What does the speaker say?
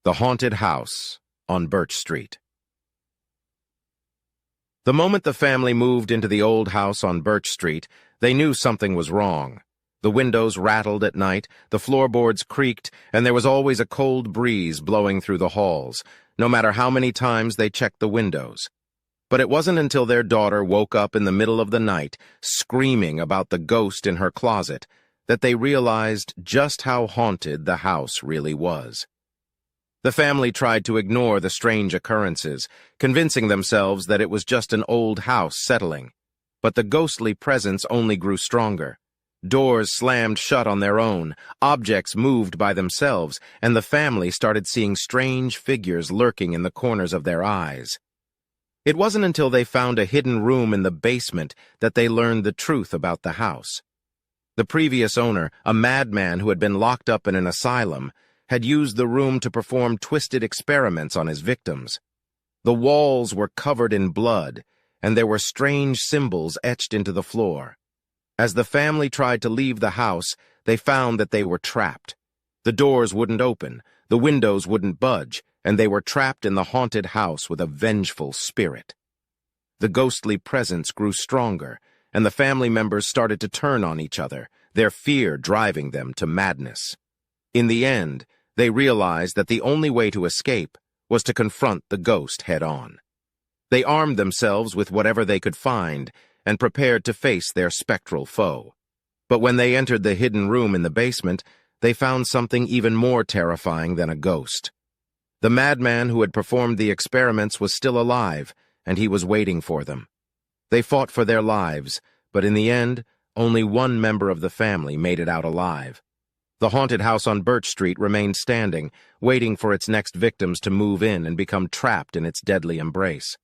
The Haunted House on Birch Street. The moment the family moved into the old house on Birch Street, they knew something was wrong. The windows rattled at night, the floorboards creaked, and there was always a cold breeze blowing through the halls, no matter how many times they checked the windows. But it wasn't until their daughter woke up in the middle of the night, screaming about the ghost in her closet, that they realized just how haunted the house really was. The family tried to ignore the strange occurrences, convincing themselves that it was just an old house settling. But the ghostly presence only grew stronger. Doors slammed shut on their own, objects moved by themselves, and the family started seeing strange figures lurking in the corners of their eyes. It wasn't until they found a hidden room in the basement that they learned the truth about the house. The previous owner, a madman who had been locked up in an asylum, had used the room to perform twisted experiments on his victims. The walls were covered in blood, and there were strange symbols etched into the floor. As the family tried to leave the house, they found that they were trapped. The doors wouldn't open, the windows wouldn't budge, and they were trapped in the haunted house with a vengeful spirit. The ghostly presence grew stronger, and the family members started to turn on each other, their fear driving them to madness. In the end, they realized that the only way to escape was to confront the ghost head-on. They armed themselves with whatever they could find and prepared to face their spectral foe. But when they entered the hidden room in the basement, they found something even more terrifying than a ghost. The madman who had performed the experiments was still alive, and he was waiting for them. They fought for their lives, but in the end, only one member of the family made it out alive. The haunted house on Birch Street remained standing, waiting for its next victims to move in and become trapped in its deadly embrace.